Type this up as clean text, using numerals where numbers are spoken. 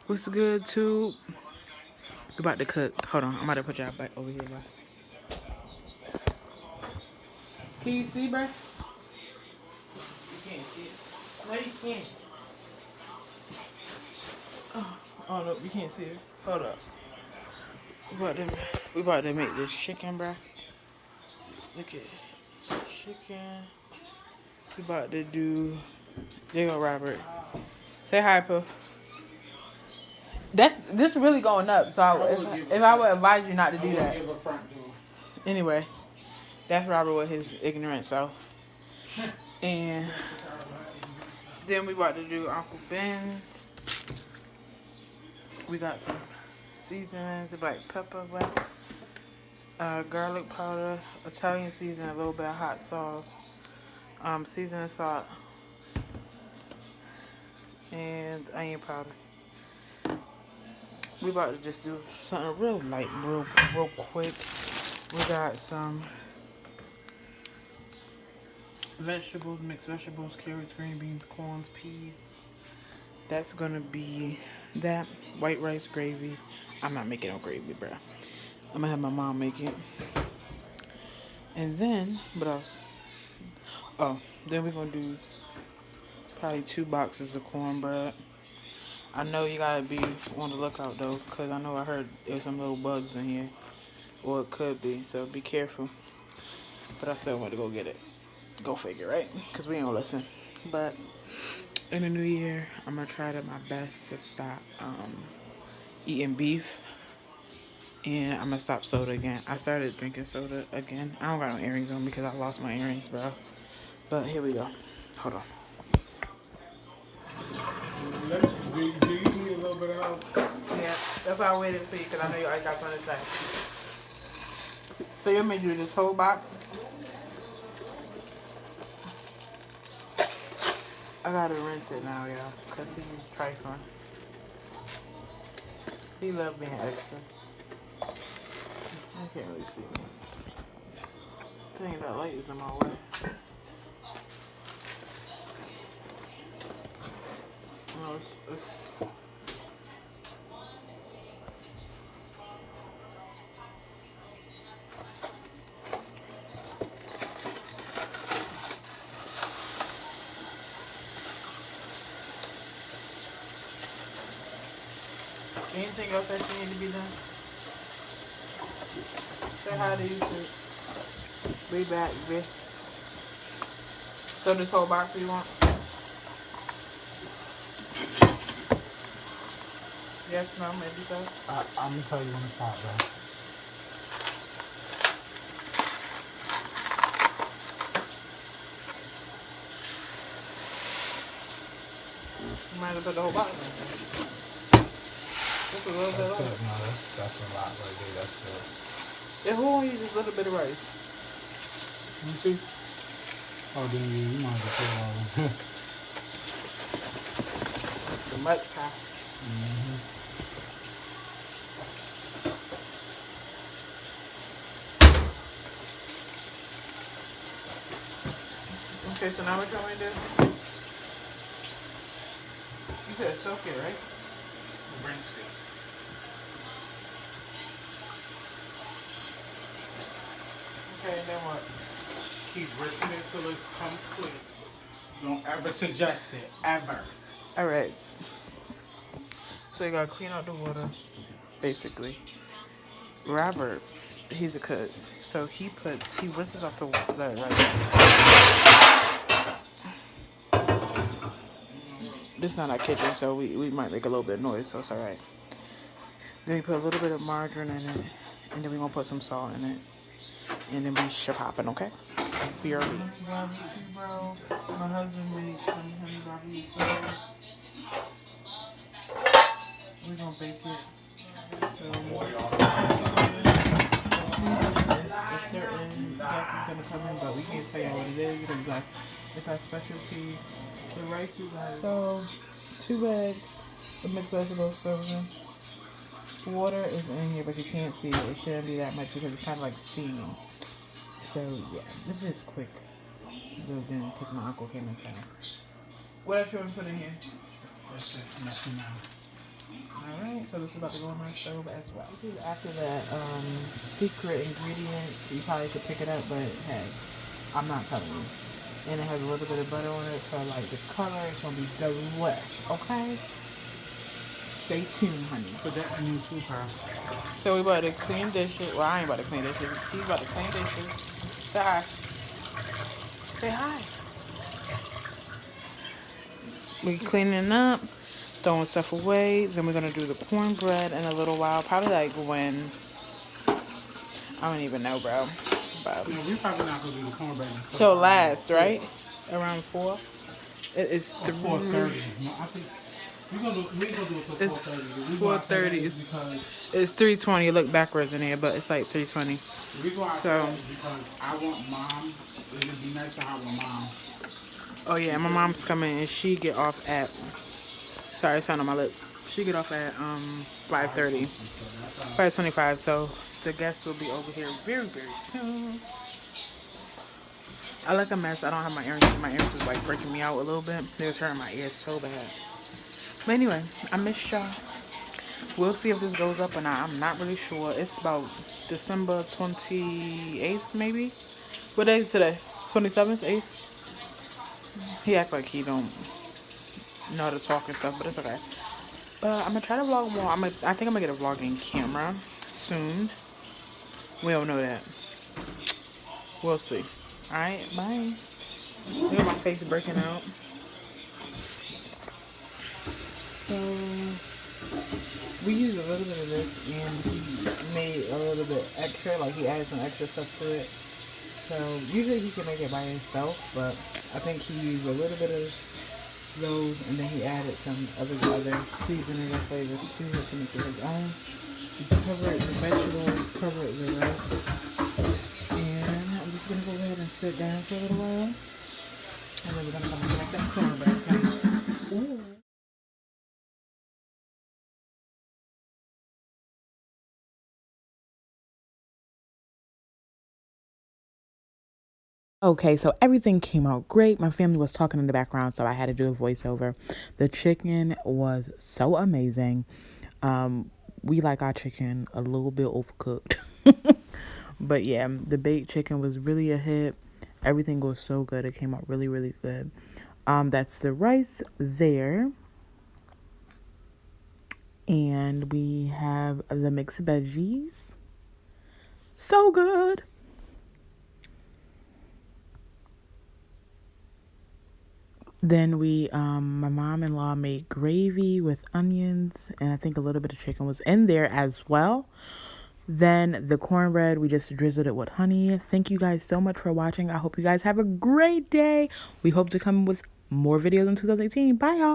What's good, too? We about to cook. Hold on, I'm about to put y'all back over here, bro. Can you see, bro? You can't see it. No, you can't. Oh no, you can't see it. Hold up. We about to make this chicken, bro. Look at chicken. We about to do. There you go, Robert. Say hi, Pooh. This really going up. So if I would advise you not to do that. Anyway, that's Robert with his ignorant self. And then we about to do Uncle Ben's. We got some seasonings, like pepper, garlic powder, Italian seasoning, a little bit of hot sauce, seasoning salt, and onion powder. We about to just do something real light, real quick. We got some vegetables, mixed vegetables, carrots, green beans, corns, peas. That's gonna be that. White rice gravy. I'm not making no gravy, bro. I'm gonna have my mom make it. And then, what else? Oh, then we're gonna do probably 2 boxes of cornbread. I know you gotta be on the lookout though, cause I know I heard there's some little bugs in here. Or it could be, so be careful. But I still want to go get it. Go figure, right? Because we ain't gonna listen. But in the new year, I'm gonna try to my best to stop eating beef. And I'm gonna stop soda again. I started drinking soda again. I don't got no earrings on because I lost my earrings, bro. But here we go. Hold on. Do you need a little bit of help? Yeah, that's why I waited for you because I know you already got something to say. So you want me to do this whole box? I gotta rinse it now, y'all, because he's trifling. He loves being extra. I can't really see me. Dang, that light is in my way. No, it's anything else that you need to be done? Say hi to YouTube. Be back, bitch. So this whole box you want? Yes, no, maybe so. I'm gonna tell you when to stop, bro. You might as well put the whole box in. Just a little bit of Good. No, that's a lot right there. That's good. Yeah, who won't use just a little bit of rice? You see? Oh, then you might as well put it all in. That's too much, huh? Okay, so now what you want me to do? You said soak it, right? Rinse it. Okay, then what? Keep rinsing it till it comes clear. Don't ever suggest it, ever. Alright. So you gotta clean out the water, basically. Robert, he's a cook. So he rinses off the rice. This is not our kitchen, so we might make a little bit of noise, so it's alright. Then we put a little bit of margarine in it, and then we're gonna put some salt in it. And then we popping, okay? BRB. Bro, my husband made some honey barbecue sauce. We're gonna bake it. So, a certain guest is gonna come in, but we can't tell you what it is because it's our specialty. The rice is so 2 eggs, the mixed vegetables frozen. Water is in here, but you can't see it. It shouldn't be that much because it's kind of like steaming. So yeah, this is quick. Because my uncle came in town. What else you want to put in here? That's it. Nothing now. Alright, so this is about to go on my stove as well. This is after that secret ingredient. You probably could pick it up, but hey, I'm not telling you. And it has a little bit of butter on it, so like the color is gonna be delish, okay? Stay tuned, honey. Put that in your too, pal. So we about to clean dishes. Well, I ain't about to clean dishes. He's about to clean dishes. Say hi. Say hi. We cleaning up, throwing stuff away. Then we're gonna do the cornbread in a little while. Probably like when, I don't even know, bro. But No, we're probably not gonna do the cornbread till last, right? Around 4. It's 4:30. No, I think we gonna do it till It's 4:30. 4:30. Because It's 3:20. Look backwards in here, but it's like 3:20. the reason why I So- say that is because I want mom. It would be nice to have a mom. Oh yeah, my mom's coming and she get off at. Sorry, it's on my lip. She get off at 5:30, 5:25. So the guests will be over here very soon. I like a mess. I don't have my earrings. My earrings was like breaking me out a little bit. It was hurting my ears so bad. But anyway, I miss y'all. We'll see if this goes up or not. I'm not really sure. It's about December 28th, maybe. What day is today? 27th, 8th? He act like he don't know how to talk and stuff, but it's okay. But I'm gonna try to vlog more. I think I'm gonna get a vlogging camera soon. We don't know that. We'll see. Alright, bye. Look at my face breaking out. So we used a little bit of this and he made a little bit extra, like he added some extra stuff to it. So usually he can make it by himself, but I think he used a little bit of those and then he added some other seasoning and flavors to it to make it his own. He covered the vegetables, covered the rice. And I'm just gonna go ahead and sit down for a little while. And then we're gonna come and make that cornbread. Ooh. Okay, so everything came out great. My family was talking in the background, so I had to do a voiceover. The chicken was so amazing. We like our chicken a little bit overcooked. But yeah, the baked chicken was really a hit. Everything was so good. It came out really good. That's the rice there. And we have the mixed veggies. So good. Then my mom-in-law made gravy with onions, and I think a little bit of chicken was in there as well. Then the cornbread, we just drizzled it with honey. Thank you guys so much for watching. I hope you guys have a great day. We hope to come with more videos in 2018. Bye, y'all.